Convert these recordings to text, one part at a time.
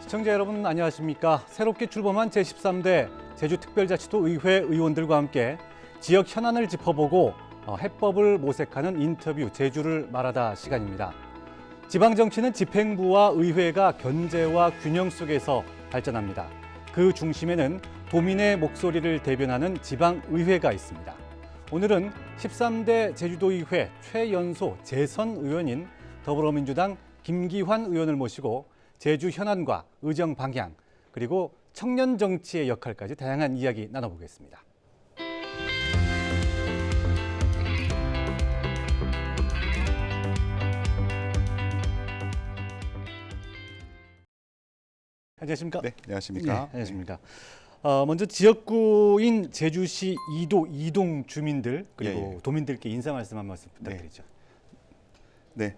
시청자 여러분 안녕하십니까. 새롭게 출범한 제13대 제주특별자치도 의회 의원들과 함께 지역 현안을 짚어보고 해법을 모색하는 인터뷰 제주를 말하다 시간입니다. 지방정치는 집행부와 의회가 견제와 균형 속에서 발전합니다. 그 중심에는 도민의 목소리를 대변하는 지방의회가 있습니다. 오늘은 13대 제주도의회 최연소 재선 의원인 더불어민주당 김기환 의원을 모시고 제주 현안과 의정 방향 그리고 청년 정치의 역할까지 다양한 이야기 나눠보겠습니다. 안녕하십니까? 네, 안녕하십니까? 네, 안녕하십니까? 먼저 지역구인 제주시 2도 이동 주민들 그리고 도민들께 인사 말씀 한 말씀 부탁드리죠. 네,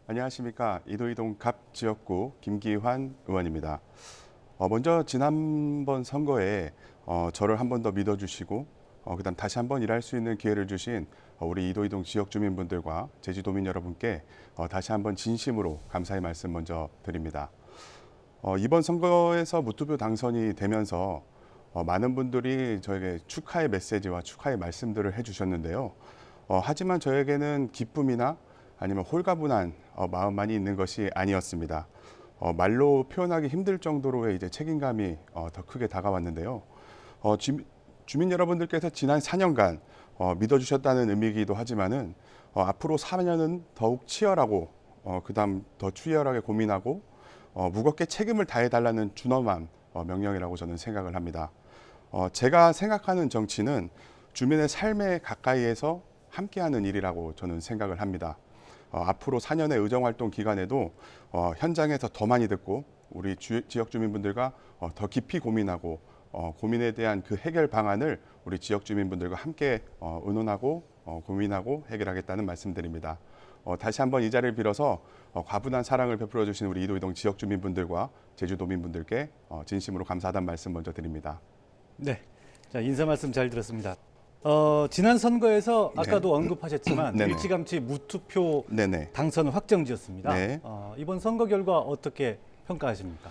안녕하십니까? 이도이동 갑 지역구 김기환 의원입니다. 먼저 지난번 선거에 저를 한 번 더 믿어주시고 그다음 다시 한번 일할 수 있는 기회를 주신 우리 이도이동 지역 주민분들과 제주도민 여러분께 다시 한번 진심으로 감사의 말씀 먼저 드립니다. 이번 선거에서 무투표 당선이 되면서 많은 분들이 저에게 축하의 메시지와 축하의 말씀들을 해주셨는데요. 하지만 저에게는 기쁨이나 아니면 홀가분한 마음만이 있는 것이 아니었습니다. 말로 표현하기 힘들 정도로의 이제 책임감이 더 크게 다가왔는데요. 주민 여러분들께서 지난 4년간 믿어주셨다는 의미이기도 하지만은 앞으로 4년은 더욱 치열하고 그다음 더 치열하게 고민하고 무겁게 책임을 다해달라는 준엄한 명령이라고 저는 생각을 합니다. 제가 생각하는 정치는 주민의 삶에 가까이에서 함께하는 일이라고 저는 생각을 합니다. 앞으로 4년의 의정활동 기간에도 현장에서 더 많이 듣고 우리 지역 주민분들과 더 깊이 고민하고 고민에 대한 그 해결 방안을 우리 지역 주민분들과 함께 의논하고 고민하고 해결하겠다는 말씀드립니다. 다시 한번 이 자리를 빌어서 과분한 사랑을 베풀어 주신 우리 이도이동 지역 주민분들과 제주도민분들께 진심으로 감사하다는 말씀 먼저 드립니다. 네, 자 인사 말씀 잘 들었습니다. 지난 선거에서 아까도 언급하셨지만 일찌감치 무투표 당선 확정지었습니다. 네. 이번 선거 결과 어떻게 평가하십니까?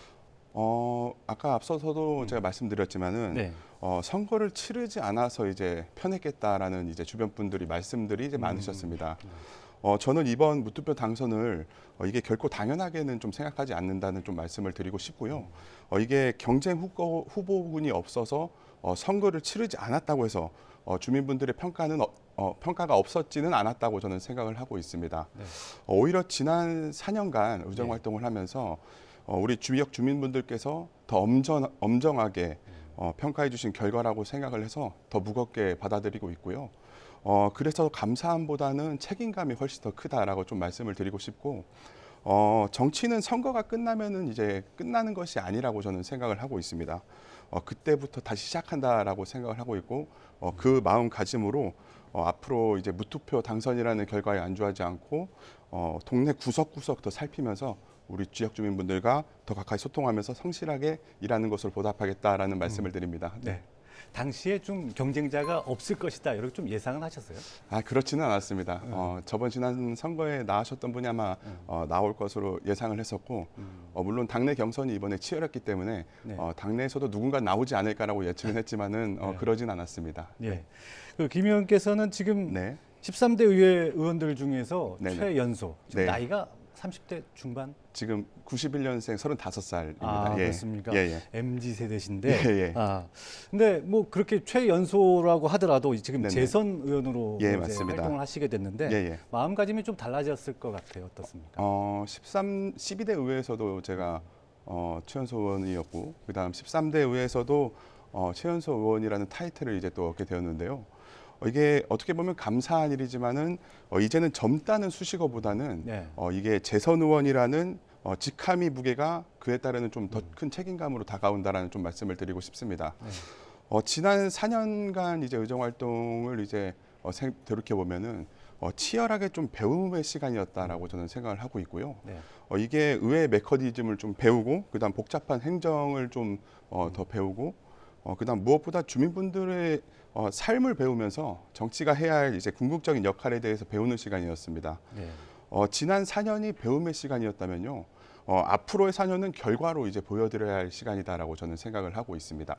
아까 앞서서도 제가 말씀드렸지만은 선거를 치르지 않아서 이제 편했겠다라는 이제 주변 분들이 말씀들이 이제 많으셨습니다. 저는 이번 무투표 당선을 이게 결코 당연하게는 좀 생각하지 않는다는 좀 말씀을 드리고 싶고요. 이게 경쟁 후보군이 없어서 선거를 치르지 않았다고 해서 주민분들의 평가가 없었지는 않았다고 저는 생각을 하고 있습니다. 네. 오히려 지난 4년간 의정 활동을 하면서 우리 지역 주민분들께서 더 엄정하게 평가해 주신 결과라고 생각을 해서 더 무겁게 받아들이고 있고요. 그래서 감사함보다는 책임감이 훨씬 더 크다라고 좀 말씀을 드리고 싶고, 정치는 선거가 끝나면은 이제 끝나는 것이 아니라고 저는 생각을 하고 있습니다. 그때부터 다시 시작한다라고 생각을 하고 있고, 그 마음가짐으로 앞으로 이제 무투표 당선이라는 결과에 안주하지 않고 동네 구석구석 더 살피면서 우리 지역 주민분들과 더 가까이 소통하면서 성실하게 일하는 것을 보답하겠다라는 말씀을 드립니다. 네. 당시에 좀 경쟁자가 없을 것이다 이렇게 좀 예상은 하셨어요? 그렇지는 않았습니다. 지난 선거에 나오셨던 분이 아마 나올 것으로 예상을 했었고 물론 당내 경선이 이번에 치열했기 때문에 당내에서도 누군가 나오지 않을까라고 예측은 했지만은 그러진 않았습니다. 네. 그 김 의원께서는 지금 13대 의회 의원들 중에서 최연소, 나이가 30대 중반? 지금 91년생 35살입니다. 그렇습니까? MZ 세대신데. 근데 뭐 그렇게 최연소라고 하더라도 지금 재선 의원으로 이제 활동을 하시게 됐는데 마음가짐이 좀 달라졌을 것 같아요. 어떻습니까? 12대 의회에서도 제가 최연소 의원이었고 그다음 13대 의회에서도 최연소 의원이라는 타이틀을 이제 또 얻게 되었는데요. 이게 어떻게 보면 감사한 일이지만은 이제는 젊다는 수식어보다는 이게 재선 의원이라는 직함이 무게가 그에 따르는 좀 더 큰 책임감으로 다가온다라는 좀 말씀을 드리고 싶습니다. 지난 4년간 이제 의정 활동을 이제 되돌이켜 보면은 치열하게 좀 배움의 시간이었다라고 저는 생각을 하고 있고요. 이게 의회 메커니즘을 좀 배우고 그다음 복잡한 행정을 좀 더 배우고 그다음 무엇보다 주민분들의 삶을 배우면서 정치가 해야 할 이제 궁극적인 역할에 대해서 배우는 시간이었습니다. 지난 4년이 배움의 시간이었다면요. 앞으로의 4년은 결과로 이제 보여드려야 할 시간이다라고 저는 생각을 하고 있습니다.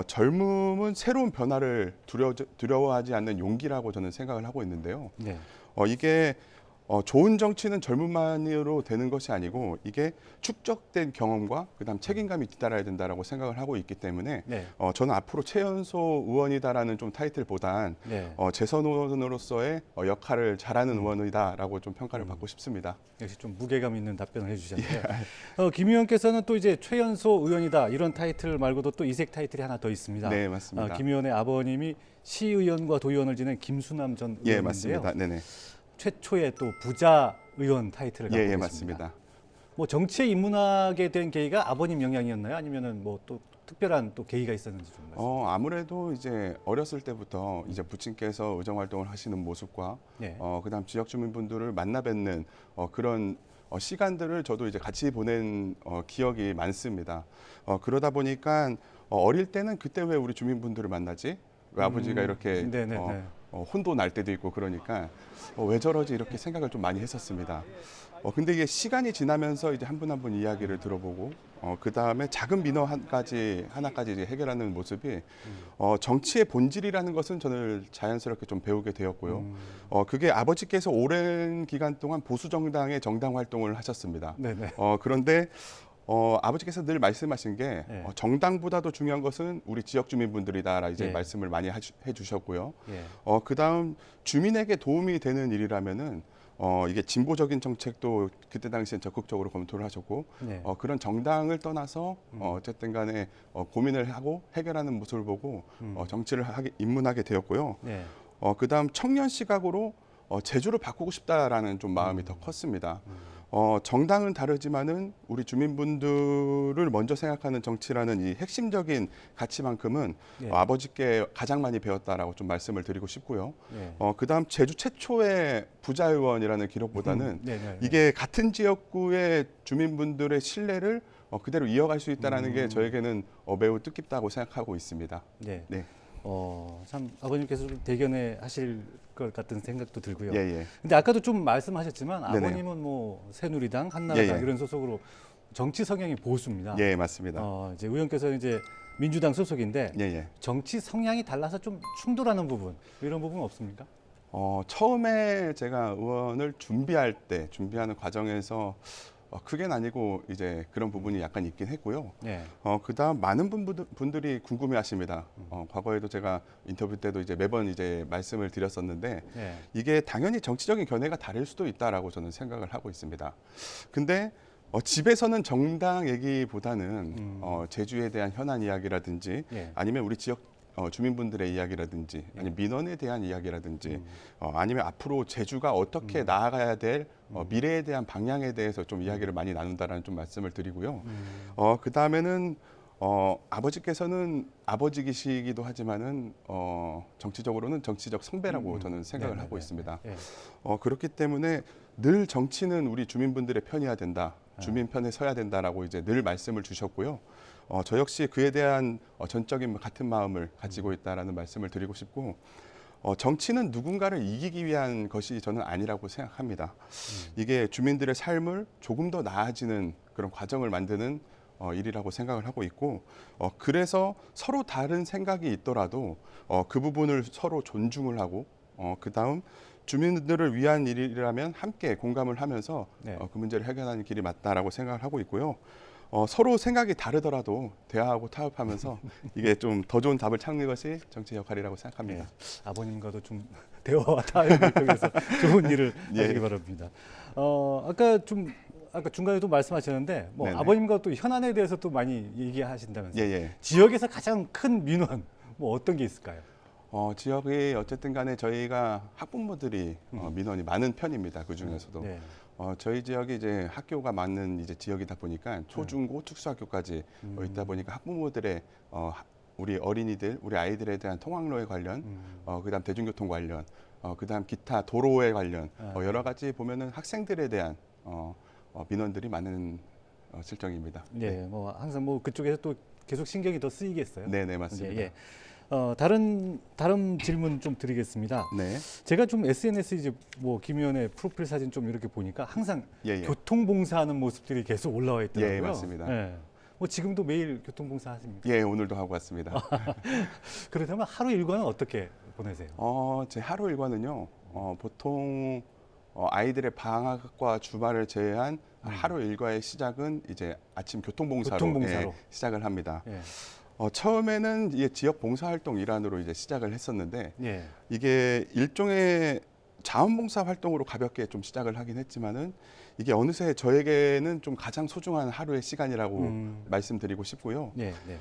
젊음은 새로운 변화를 두려워하지 않는 용기라고 저는 생각을 하고 있는데요. 네. 이게 좋은 정치는 젊음만으로 되는 것이 아니고 이게 축적된 경험과 그다음 책임감이 뒤따라야 된다라고 생각을 하고 있기 때문에 네. 저는 앞으로 최연소 의원이다라는 좀 타이틀보단 네. 재선 의원으로서의 역할을 잘하는 의원이다라고 좀 평가를 받고 싶습니다. 역시 좀 무게감 있는 답변을 해주셨는데 김 의원께서는 또 이제 최연소 의원이다 이런 타이틀 말고도 또 이색 타이틀이 하나 더 있습니다. 네, 맞습니다. 김 의원의 아버님이 시의원과 도의원을 지낸 김수남 전 의원인데요. 예, 맞습니다. 네네. 최초의 또 부자 의원 타이틀을 갖고 예, 계십니다. 맞습니다. 뭐 정치에 입문하게 된 계기가 아버님 영향이었나요? 아니면은 뭐 또 특별한 또 계기가 있었는지 좀 말씀. 아무래도 이제 어렸을 때부터 이제 부친께서 의정 활동을 하시는 모습과 네. 그다음 지역 주민분들을 만나 뵙는 그런 시간들을 저도 이제 같이 보낸 기억이 많습니다. 그러다 보니까 어릴 때는 그때 왜 우리 주민분들을 만나지? 왜 아버지가 이렇게 네네네. 혼도 날 때도 있고 그러니까 왜 저러지 이렇게 생각을 좀 많이 했었습니다. 근데 이게 시간이 지나면서 이제 한 분 한 분 이야기를 들어보고 그 다음에 작은 민원 하나까지 이제 해결하는 모습이 정치의 본질이라는 것은 저는 자연스럽게 좀 배우게 되었고요. 그게 아버지께서 오랜 기간 동안 보수 정당의 정당 활동을 하셨습니다. 네네. 그런데 아버지께서 늘 말씀하신 게 네. 정당보다도 중요한 것은 우리 지역 주민분들이다라 이제 네. 말씀을 많이 해주셨고요. 예. 그다음 주민에게 도움이 되는 일이라면은 이게 진보적인 정책도 그때 당시엔 적극적으로 검토를 하셨고 네. 그런 정당을 떠나서 어쨌든 간에 고민을 하고 해결하는 모습을 보고 정치를 입문하게 되었고요. 네. 그다음 청년 시각으로 제주를 바꾸고 싶다라는 좀 마음이 더 컸습니다. 정당은 다르지만은 우리 주민분들을 먼저 생각하는 정치라는 이 핵심적인 가치만큼은 예. 아버지께 가장 많이 배웠다라고 좀 말씀을 드리고 싶고요. 예. 그다음 제주 최초의 부자의원이라는 기록보다는 네네. 이게 같은 지역구의 주민분들의 신뢰를 그대로 이어갈 수 있다라는 게 저에게는 매우 뜻깊다고 생각하고 있습니다. 네. 네, 참 아버님께서 좀 대견해 하실 것 같은 생각도 들고요. 예, 예. 근데 아까도 좀 말씀하셨지만 네네. 아버님은 뭐 새누리당, 한나라당 예, 예. 이런 소속으로 정치 성향이 보수입니다. 예, 맞습니다. 이제 의원께서는 이제 민주당 소속인데 예, 예. 정치 성향이 달라서 좀 충돌하는 부분 이런 부분 없습니까? 처음에 제가 의원을 준비하는 과정에서 크게는 아니고 이제 그런 부분이 약간 있긴 했고요. 네. 그다음 많은 분들이 궁금해하십니다. 과거에도 제가 인터뷰 때도 이제 매번 이제 말씀을 드렸었는데 네. 이게 당연히 정치적인 견해가 다를 수도 있다라고 저는 생각을 하고 있습니다. 근데 집에서는 정당 얘기보다는 제주에 대한 현안 이야기라든지 예. 아니면 우리 지역 주민분들의 이야기라든지 아니면 민원에 대한 이야기라든지 아니면 앞으로 제주가 어떻게 나아가야 될 미래에 대한 방향에 대해서 좀 이야기를 많이 나눈다라는 좀 말씀을 드리고요. 그 다음에는 아버지께서는 아버지이시기도 하지만은 정치적으로는 정치적 성배라고 저는 생각을 네네네. 하고 있습니다. 예. 그렇기 때문에 늘 정치는 우리 주민분들의 편이어야 된다. 주민 편에 서야 된다라고 이제 늘 말씀을 주셨고요. 저 역시 그에 대한 전적인 같은 마음을 가지고 있다라는 말씀을 드리고 싶고 정치는 누군가를 이기기 위한 것이 저는 아니라고 생각합니다. 이게 주민들의 삶을 조금 더 나아지는 그런 과정을 만드는 일이라고 생각을 하고 있고 그래서 서로 다른 생각이 있더라도 그 부분을 서로 존중을 하고 그다음 주민들을 위한 일이라면 함께 공감을 하면서 네. 그 문제를 해결하는 길이 맞다라고 생각을 하고 있고요. 서로 생각이 다르더라도 대화하고 타협하면서 이게 좀 더 좋은 답을 찾는 것이 정치 역할이라고 생각합니다. 아버님과도 좀 대화와 타협을 통해서 좋은 일을 예. 하시기 바랍니다. 아까 중간에도 말씀하셨는데 뭐 네네. 아버님과 또 현안에 대해서 또 많이 얘기하신다면서요. 예. 지역에서 가장 큰 민원 뭐 어떤 게 있을까요? 지역이 어쨌든 간에 저희가 학부모들이 민원이 많은 편입니다. 그 중에서도. 네. 저희 지역이 이제 학교가 많은 이제 지역이다 보니까 초중고 특수학교까지 있다 보니까 학부모들의 우리 어린이들, 우리 아이들에 대한 통학로에 관련, 그다음 대중교통 관련, 그다음 기타 도로에 관련 여러 가지 보면은 학생들에 대한 민원들이 많은 실정입니다. 네, 뭐 항상 뭐 그쪽에서 또 계속 신경이 더 쓰이겠어요. 네, 맞습니다. 예. 다른 질문 좀 드리겠습니다. 네. 제가 좀 SNS 이제 뭐 김 의원의 프로필 사진 좀 이렇게 보니까 항상 예, 예. 교통봉사하는 모습들이 계속 올라와 있더라고요. 예, 맞습니다. 예. 뭐 지금도 매일 교통봉사 하십니까? 예, 오늘도 하고 왔습니다. 그렇다면 하루 일과는 어떻게 보내세요? 제 하루 일과는요. 보통 아이들의 방학과 주말을 제외한 하루 일과의 시작은 이제 아침 교통봉사로, 교통봉사로. 예, 시작을 합니다. 예. 처음에는 이게 지역 봉사활동 일환으로 이제 시작을 했었는데 예. 이게 일종의 자원봉사 활동으로 가볍게 좀 시작을 하긴 했지만은 이게 어느새 저에게는 좀 가장 소중한 하루의 시간이라고 말씀드리고 싶고요. 네, 네.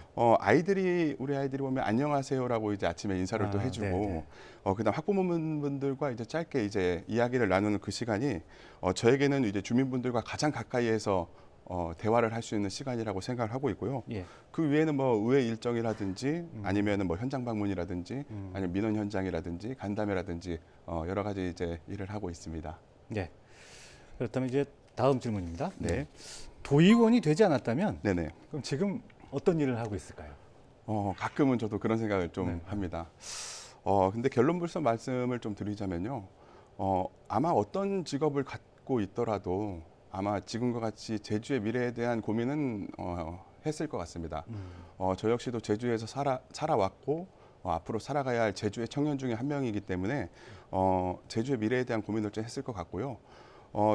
우리 아이들이 보면 안녕하세요라고 이제 아침에 인사를 또 해주고, 네. 그다음 학부모분들과 이제 짧게 이제 이야기를 나누는 그 시간이 저에게는 이제 주민분들과 가장 가까이에서 대화를 할 수 있는 시간이라고 생각을 하고 있고요. 예. 그 외에는 뭐 의회 일정이라든지 아니면은 뭐 현장 방문이라든지 아니면 민원 현장이라든지 간담회라든지 여러 가지 이제 일을 하고 있습니다. 네. 그렇다면 이제 다음 질문입니다. 네. 도의원이 되지 않았다면 네네. 그럼 지금 어떤 일을 하고 있을까요? 가끔은 저도 그런 생각을 좀 네. 합니다. 근데 결론부터 말씀을 좀 드리자면요. 아마 어떤 직업을 갖고 있더라도 아마 지금과 같이 제주의 미래에 대한 고민은 했을 것 같습니다. 저 역시도 제주에서 살아왔고 앞으로 살아가야 할 제주의 청년 중에 한 명이기 때문에 제주의 미래에 대한 고민을 좀 했을 것 같고요.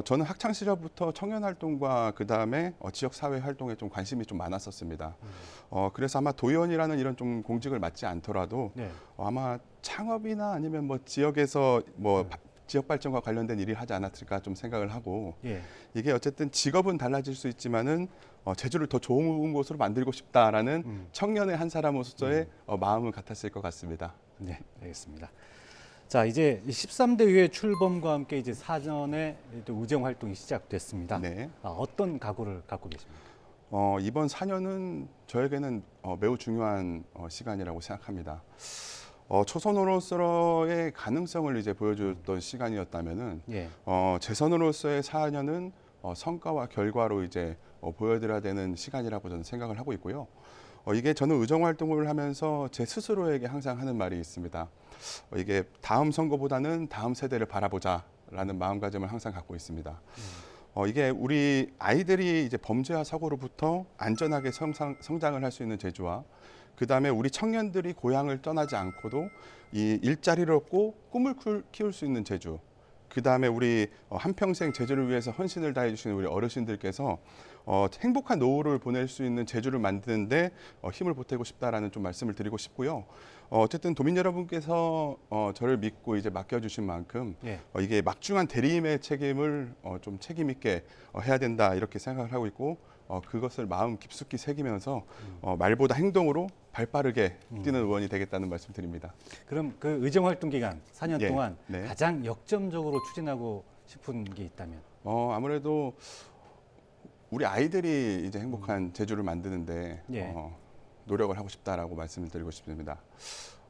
저는 학창 시절부터 청년 활동과 그 다음에 지역 사회 활동에 좀 관심이 좀 많았었습니다. 그래서 아마 도의원이라는 이런 좀 공직을 맡지 않더라도 네. 아마 창업이나 아니면 뭐 지역에서 뭐 지역 발전과 관련된 일을 하지 않았을까 좀 생각을 하고 예. 이게 어쨌든 직업은 달라질 수 있지만은 제주를 더 좋은 곳으로 만들고 싶다라는 청년의 한 사람으로서의 마음은 같았을 것 같습니다. 네, 알겠습니다. 자, 이제 13대 의회 출범과 함께 이제 사전에 또 의정 활동이 시작됐습니다. 네. 어떤 각오를 갖고 계십니까? 이번 4년은 저에게는 매우 중요한 시간이라고 생각합니다. 초선으로서의 가능성을 이제 보여줬던 시간이었다면은 예. 재선으로서의 4년은 성과와 결과로 이제 보여드려야 되는 시간이라고 저는 생각을 하고 있고요. 이게 저는 의정 활동을 하면서 제 스스로에게 항상 하는 말이 있습니다. 이게 다음 선거보다는 다음 세대를 바라보자라는 마음가짐을 항상 갖고 있습니다. 이게 우리 아이들이 이제 범죄와 사고로부터 안전하게 성장을 할 수 있는 제주와 그 다음에 우리 청년들이 고향을 떠나지 않고도 이 일자리를 얻고 꿈을 키울 수 있는 제주. 그 다음에 우리 한평생 제주를 위해서 헌신을 다해 주시는 우리 어르신들께서 행복한 노후를 보낼 수 있는 제주를 만드는데 힘을 보태고 싶다라는 좀 말씀을 드리고 싶고요. 어쨌든 도민 여러분께서 저를 믿고 이제 맡겨주신 만큼 예. 이게 막중한 대리임의 책임을 좀 책임 있게 해야 된다 이렇게 생각을 하고 있고 그것을 마음 깊숙이 새기면서 말보다 행동으로 발빠르게 뛰는 의원이 되겠다는 말씀드립니다. 그럼 그 의정 활동 기간 4년 예. 동안 네. 가장 역점적으로 추진하고 싶은 게 있다면? 아무래도 우리 아이들이 이제 행복한 제주를 만드는데 예. 노력을 하고 싶다라고 말씀을 드리고 싶습니다.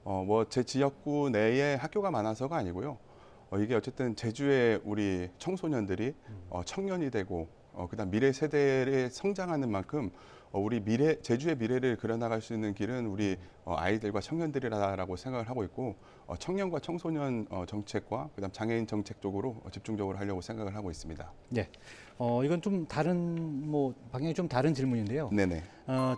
뭐 제 지역구 내에 학교가 많아서가 아니고요. 이게 어쨌든 제주의 우리 청소년들이 청년이 되고 그다음 미래 세대에 성장하는 만큼 우리 제주의 미래를 그려나갈 수 있는 길은 우리 아이들과 청년들이라고 생각을 하고 있고 청년과 청소년 정책과 그다음 장애인 정책 쪽으로 집중적으로 하려고 생각을 하고 있습니다. 네. 이건 좀 다른 방향이 좀 다른 질문인데요. 네네.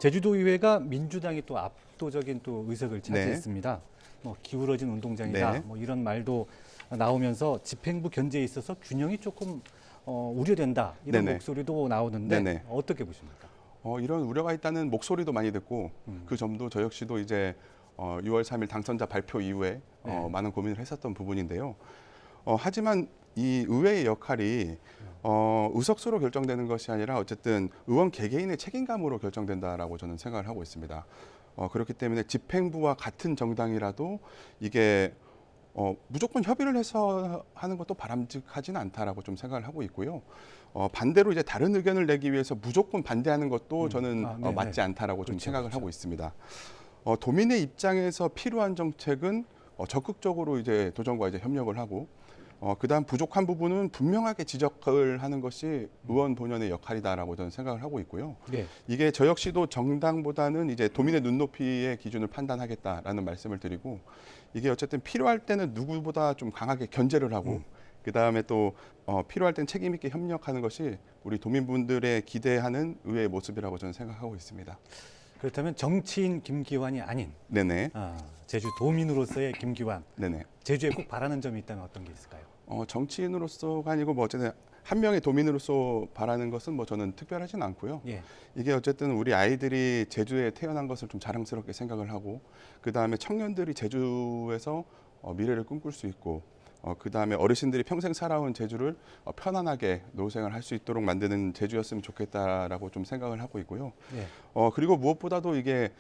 제주도의회가 민주당이 또 압도적인 또 의석을 차지했습니다. 뭐 기울어진 운동장이다. 네. 뭐 이런 말도 나오면서 집행부 견제에 있어서 균형이 조금 우려된다. 이런 네네. 목소리도 나오는데 네네. 어떻게 보십니까? 이런 우려가 있다는 목소리도 많이 듣고 그 점도 저 역시도 이제 6월 3일 당선자 발표 이후에 네. 많은 고민을 했었던 부분인데요. 하지만 이 의회의 역할이 의석수로 결정되는 것이 아니라 어쨌든 의원 개개인의 책임감으로 결정된다라고 저는 생각을 하고 있습니다. 그렇기 때문에 집행부와 같은 정당이라도 이게 무조건 협의를 해서 하는 것도 바람직하지는 않다라고 좀 생각을 하고 있고요. 반대로 이제 다른 의견을 내기 위해서 무조건 반대하는 것도 저는 네네. 맞지 않다라고 좀 그렇죠, 생각을 그렇죠. 하고 있습니다. 도민의 입장에서 필요한 정책은 적극적으로 이제 도정과 이제 협력을 하고 그다음 부족한 부분은 분명하게 지적을 하는 것이 의원 본연의 역할이다라고 저는 생각을 하고 있고요. 네. 이게 저 역시도 정당보다는 이제 도민의 눈높이의 기준을 판단하겠다라는 말씀을 드리고, 이게 어쨌든 필요할 때는 누구보다 좀 강하게 견제를 하고 그다음에 또 필요할 땐 책임 있게 협력하는 것이 우리 도민분들의 기대하는 의회의 모습이라고 저는 생각하고 있습니다. 그렇다면 정치인 김기환이 아닌 네네. 제주 도민으로서의 김기환, 네네. 제주에 꼭 바라는 점이 있다면 어떤 게 있을까요? 정치인으로서가 아니고 뭐 어쨌든 한 명의 도민으로서 바라는 것은 뭐 저는 특별하진 않고요. 예. 이게 어쨌든 우리 아이들이 제주에 태어난 것을 좀 자랑스럽게 생각을 하고, 그 다음에 청년들이 제주에서 미래를 꿈꿀 수 있고, 그 다음에 어르신들이 평생 살아온 제주를 편안하게 노후생활 할 수 있도록 만드는 제주였으면 좋겠다라고 좀 생각을 하고 있고요. 예. 그리고 무엇보다도 이게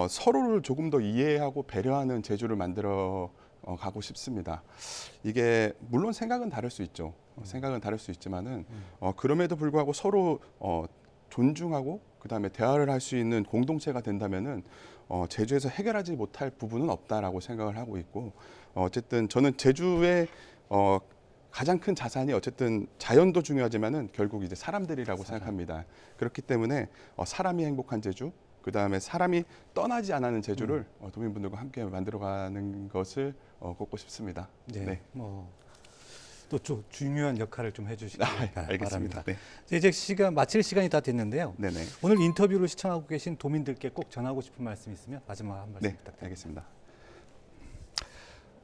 서로를 조금 더 이해하고 배려하는 제주를 만들어 가고 싶습니다. 이게 물론 생각은 다를 수 있죠. 생각은 다를 수 있지만은 그럼에도 불구하고 서로 존중하고 그다음에 대화를 할 수 있는 공동체가 된다면은 제주에서 해결하지 못할 부분은 없다라고 생각을 하고 있고, 어쨌든 저는 제주의 가장 큰 자산이 어쨌든 자연도 중요하지만은 결국 이제 사람들이라고 생각합니다. 그렇기 때문에 사람이 행복한 제주, 그 다음에 사람이 떠나지 않는 제주를 도민분들과 함께 만들어가는 것을 꼽고 싶습니다. 네. 또 중요한 역할을 좀 해주시기 알겠습니다. 바랍니다. 네. 이제 마칠 시간이 다 됐는데요. 네네. 오늘 인터뷰를 시청하고 계신 도민들께 꼭 전하고 싶은 말씀 있으면 마지막 한 말씀 네, 부탁드립니다. 알겠습니다.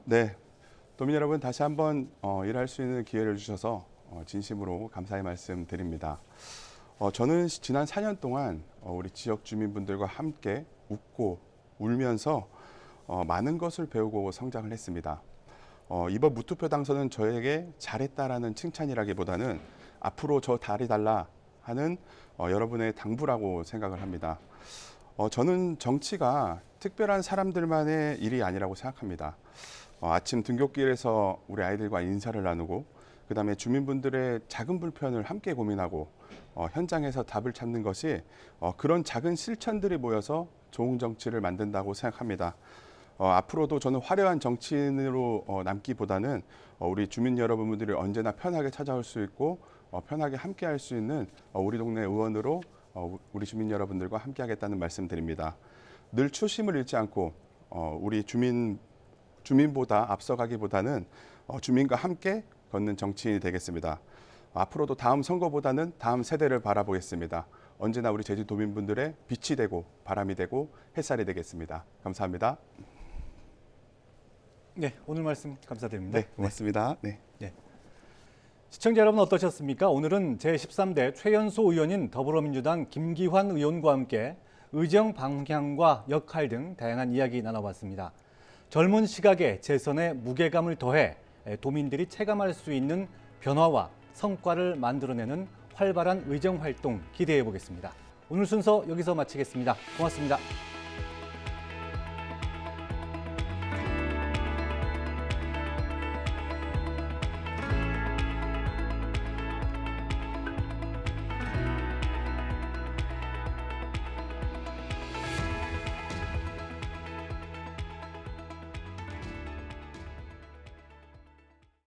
네, 도민 여러분 다시 한번 일할 수 있는 기회를 주셔서 진심으로 감사의 말씀 드립니다. 저는 지난 4년 동안 우리 지역 주민분들과 함께 웃고 울면서 많은 것을 배우고 성장을 했습니다. 이번 무투표 당선은 저에게 잘했다라는 칭찬이라기보다는 앞으로 저 달이 달라 하는 여러분의 당부라고 생각을 합니다. 저는 정치가 특별한 사람들만의 일이 아니라고 생각합니다. 아침 등굣길에서 우리 아이들과 인사를 나누고, 그 다음에 주민분들의 작은 불편을 함께 고민하고 현장에서 답을 찾는 것이 그런 작은 실천들이 모여서 좋은 정치를 만든다고 생각합니다. 앞으로도 저는 화려한 정치인으로 남기보다는 우리 주민 여러분들이 언제나 편하게 찾아올 수 있고 편하게 함께 할 수 있는 우리 동네 의원으로 우리 주민 여러분들과 함께 하겠다는 말씀 드립니다. 늘 초심을 잃지 않고 우리 주민보다 앞서가기보다는 주민과 함께 걷는 정치인이 되겠습니다. 앞으로도 다음 선거보다는 다음 세대를 바라보겠습니다. 언제나 우리 제주 도민분들의 빛이 되고 바람이 되고 햇살이 되겠습니다. 감사합니다. 네, 오늘 말씀 감사드립니다. 네, 고맙습니다. 네. 시청자 여러분 어떠셨습니까? 오늘은 제13대 최연소 의원인 더불어민주당 김기환 의원과 함께 의정 방향과 역할 등 다양한 이야기 나눠봤습니다. 젊은 시각에 재선에 무게감을 더해 도민들이 체감할 수 있는 변화와 성과를 만들어내는 활발한 의정 활동 기대해 보겠습니다. 오늘 순서 여기서 마치겠습니다. 고맙습니다.